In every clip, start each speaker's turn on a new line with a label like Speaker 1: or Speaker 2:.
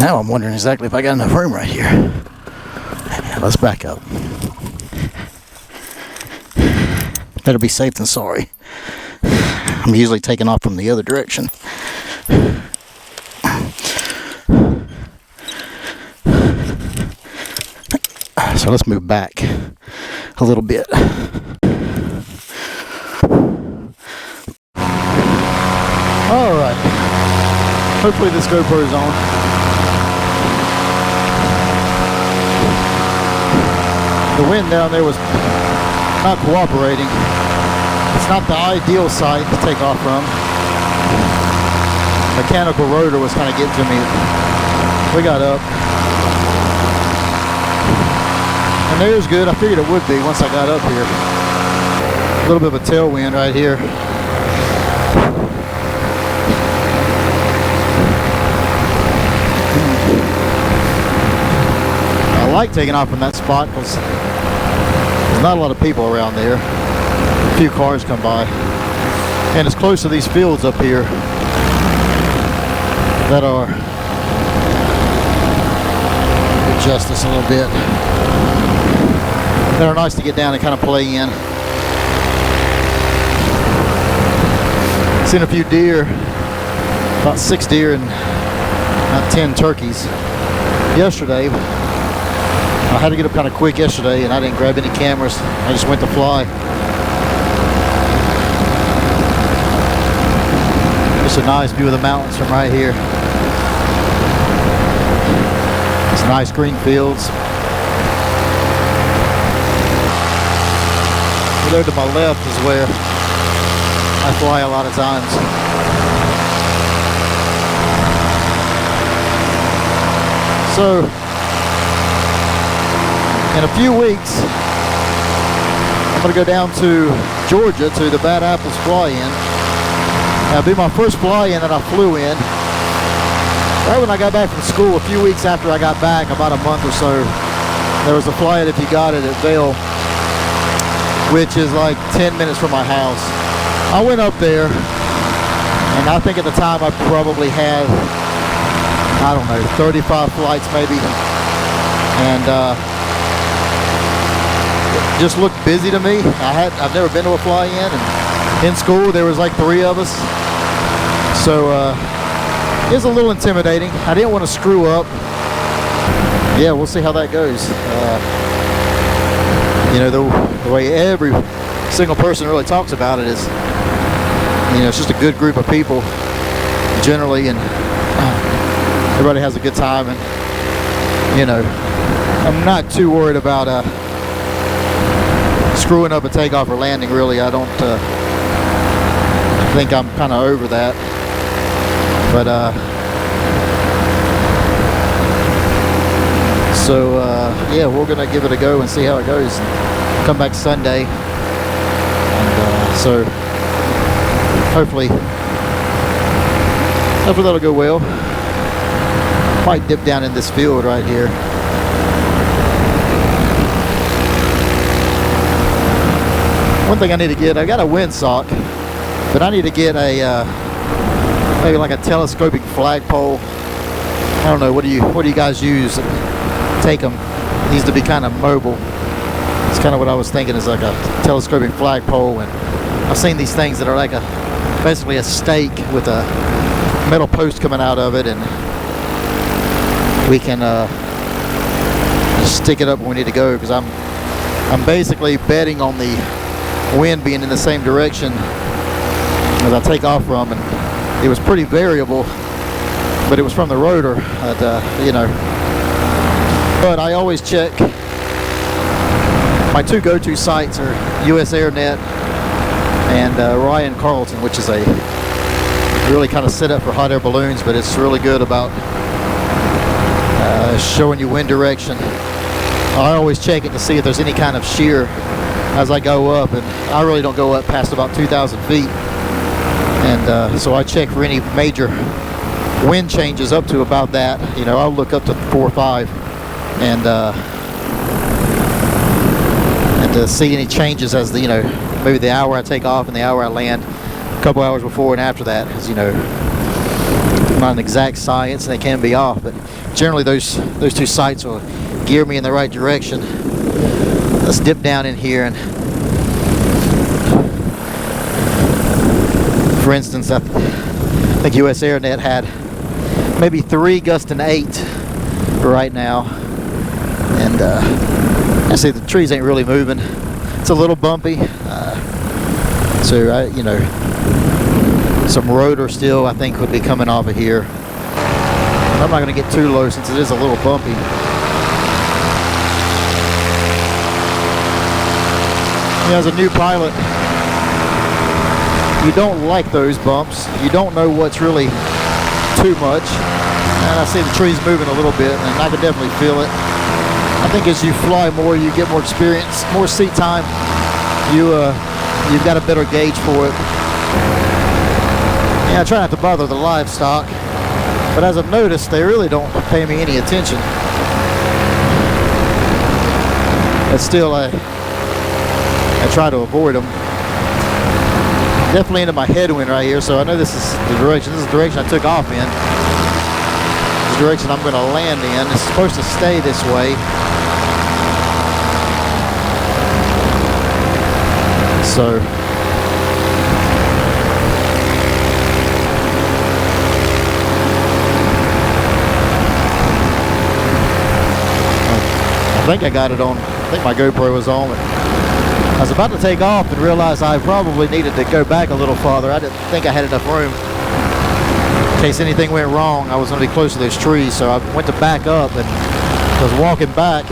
Speaker 1: Now I'm wondering exactly if I got enough room right here. Let's back up. Better be safe than sorry. I'm usually taking off from the other direction. So let's move back a little bit. Alright. Hopefully this GoPro is on. The wind down there was not cooperating. It's not the ideal site to take off from. Mechanical rotor was kind of getting to me. We got up. And the air's good. I figured it would be once I got up here. A little bit of a tailwind right here. I like taking off from that spot because there's not a lot of people around there. A few cars come by. And it's close to these fields up here that are, adjust this a little bit, that are nice to get down and kind of play in. Seen a few deer, about 6 deer and about 10 turkeys yesterday. I had to get up kind of quick yesterday and I didn't grab any cameras. I just went to fly. Just a nice view of the mountains from right here. It's nice green fields. There to my left is where I fly a lot of times. So, in a few weeks, I'm going to go down to Georgia to the Bad Apples fly-in. It'll be my first fly-in that I flew in. Right when I got back from school, a few weeks after I got back, about a month or so, there was a fly-in, if you got it, at Vail, which is like 10 minutes from my house. I went up there, and I think at the time I probably had, I don't know, 35 flights maybe, and it just looked busy to me. I've never been to a fly-in, and in school there was like 3 of us, so it was a little intimidating. I didn't want to screw up. Yeah, we'll see how that goes. You know, the way every single person really talks about it is, you know, it's just a good group of people generally, and everybody has a good time, and, you know, I'm not too worried about screwing up a takeoff or landing, really. I don't think I'm kind of over that, but so yeah, we're gonna give it a go and see how it goes. Come back Sunday, and so hopefully that'll go well. Might dip down in this field right here. One thing I need to get, I got a windsock, but I need to get a maybe like a telescopic flagpole. I don't know, what do you guys use? Take them. It needs to be kind of mobile. It's kind of what I was thinking, is like a telescopic flagpole, and I've seen these things that are like basically a stake with a metal post coming out of it, and we can just stick it up when we need to go, because I'm basically betting on the wind being in the same direction as I take off from, and it was pretty variable, but it was from the rotor, you know. But I always check. My 2 go-to sites are US AirNet and Ryan Carlton, which is a really kind of set up for hot air balloons, but it's really good about showing you wind direction. I always check it to see if there's any kind of shear as I go up, and I really don't go up past about 2,000 feet, and so I check for any major wind changes up to about that. You know, I'll look up to 4 or 5, and to see any changes as the, you know, maybe the hour I take off and the hour I land, a couple hours before and after that, because, you know, Not an exact science, and they can be off, but generally those two sights will gear me in the right direction. Let's dip down in here, and for instance, I think US AirNet had maybe 3 gusting 8 right now, and I see the trees ain't really moving. It's a little bumpy, so you know, some rotor still I think would be coming off of here. I'm not going to get too low since it is a little bumpy. You know, as a new pilot, you don't like those bumps. You don't know what's really too much. And I see the trees moving a little bit, and I can definitely feel it. I think as you fly more, you get more experience, more seat time. You've got a better gauge for it. Yeah, I try not to bother the livestock, but as I've noticed, they really don't pay me any attention. But still, I try to avoid them. Definitely into my headwind right here, so I know this is the direction. This is the direction I took off in. This is the direction I'm going to land in. It's supposed to stay this way. So I think I got it on. I think my GoPro was on. But I was about to take off and realized I probably needed to go back a little farther. I didn't think I had enough room in case anything went wrong. I was going to be close to those trees, so I went to back up, and I was walking back.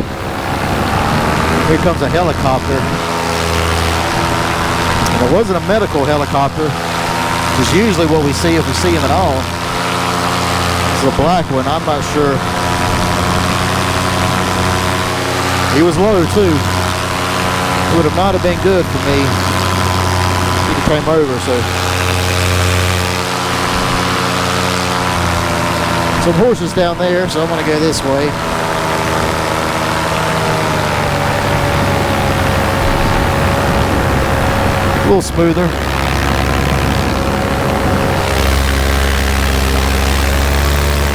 Speaker 1: Here comes a helicopter. And it wasn't a medical helicopter, which is usually what we see if we see them at all. It's a black one. I'm not sure. He was low too. It would have not have been good for me if he came over. So some horses down there, so I'm going to go this way. A little smoother.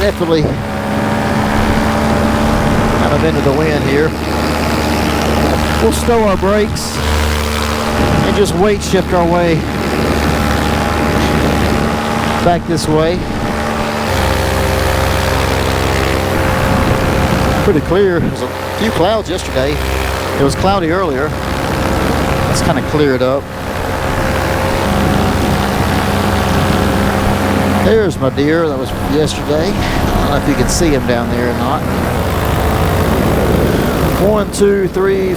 Speaker 1: Definitely kind of into the wind here. We'll stow our brakes and just weight shift our way back this way. Pretty clear. There was a few clouds yesterday. It was cloudy earlier. It's kind of cleared up. There's my deer that was yesterday. I don't know if you can see him down there or not. 1, 2, 3,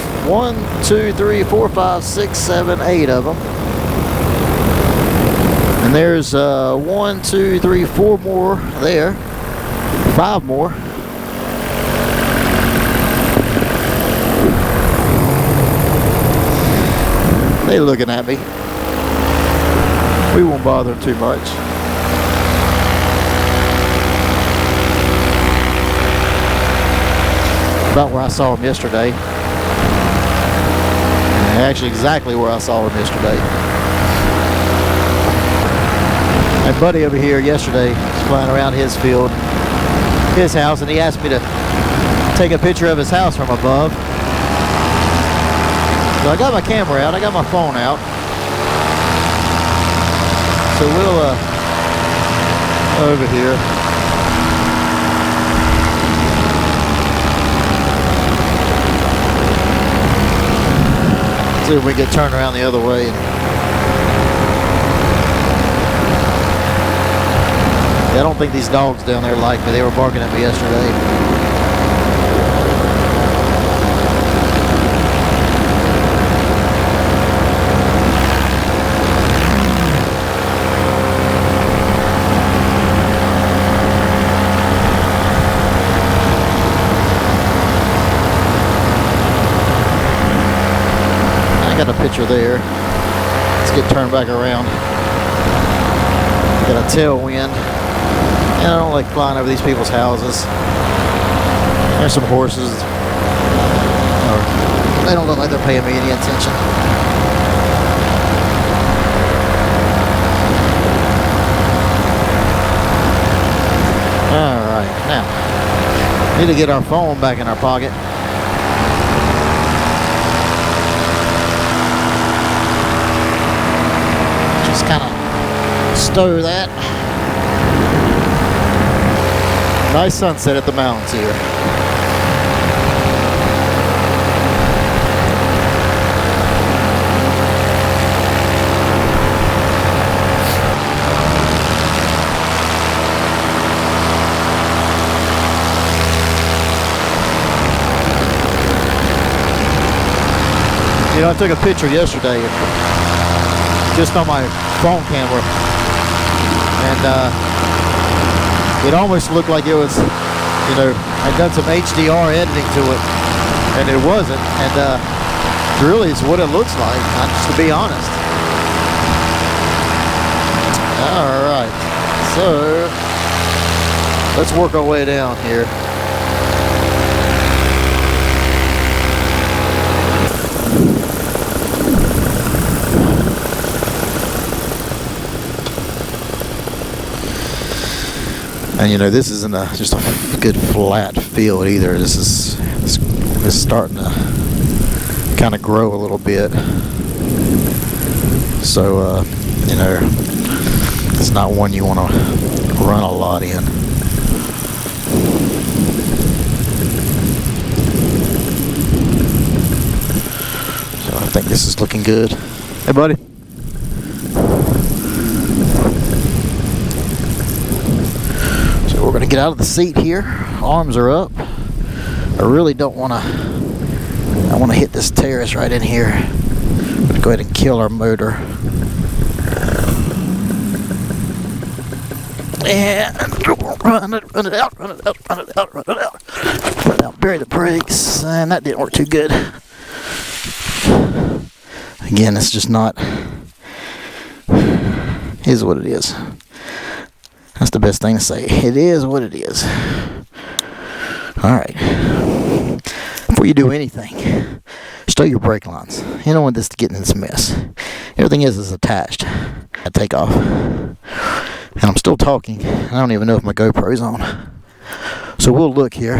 Speaker 1: 4, 5, 6, 7, 8 of them. And there's 1, 2, 3, 4 more there. 5 more. They looking at me. We won't bother them too much. About where I saw him yesterday. Actually, exactly where I saw him yesterday. My buddy over here yesterday was flying around his field, his house, and he asked me to take a picture of his house from above. So I got my camera out, I got my phone out. So we'll over here. See if we can turn around the other way. Yeah, I don't think these dogs down there like me. They were barking at me yesterday. Got a picture there. Let's get turned back around. Got a tailwind. And I don't like flying over these people's houses. There's some horses. They don't look like they're paying me any attention. Now, need to get our phone back in our pocket. Just kind of stow that. Nice sunset at the mountains here. You know, I took a picture yesterday just on my phone camera, and it almost looked like it was, you know, I'd done some HDR editing to it, and it wasn't, and really it's what it looks like, just to be honest. Alright, so let's work our way down here. And you know, this isn't just a good flat field either. This is starting to kind of grow a little bit. So you know, it's not one you want to run a lot in. So I think this is looking good. Hey, buddy. We're going to get out of the seat here. Arms are up. I really don't want to. I want to hit this terrace right in here. I'm going to go ahead and kill our motor. And run it out. Bury the brakes. And that didn't work too good. Again, it's just not. Here's what it is. That's the best thing to say. It is what it is. Alright. Before you do anything, stow your brake lines. You don't want this to get in this mess. Everything is attached. I take off. And I'm still talking. I don't even know if my GoPro's on. So we'll look here.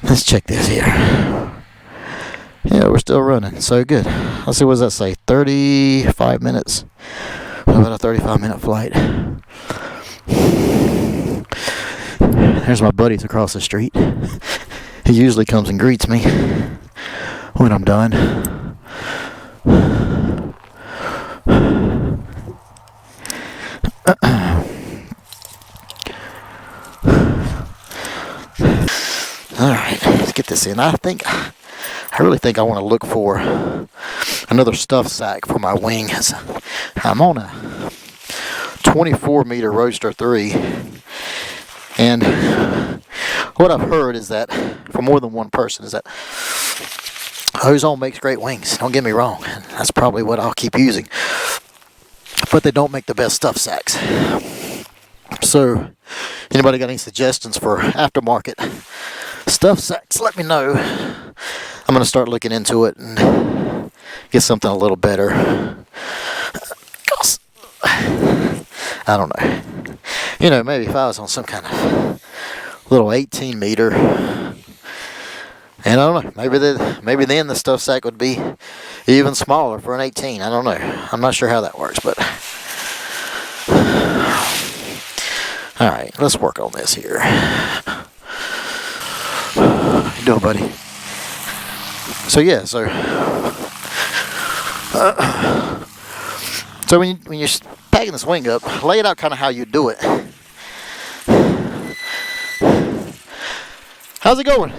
Speaker 1: Let's check this here. Yeah, we're still running. So good. Let's see, what does that say? 35 minutes. About a 35-minute flight. There's my buddies across the street. He usually comes and greets me when I'm done. Alright, let's get this in. I really think I want to look for another stuff sack for my wings. I'm on a 24-meter Roadster 3, and what I've heard is that, from more than one person, is that Ozone makes great wings. Don't get me wrong, and that's probably what I'll keep using. But they don't make the best stuff sacks. So, anybody got any suggestions for aftermarket stuff sacks, let me know. I'm going to start looking into it and get something a little better. I don't know. You know, maybe if I was on some kind of little 18-meter, and I don't know, maybe then the stuff sack would be even smaller for an 18. I don't know. I'm not sure how that works, but all right, let's work on this here. How you doing, buddy? So yeah, so when you're packing this wing up, lay it out kind of how you do it. How's it going?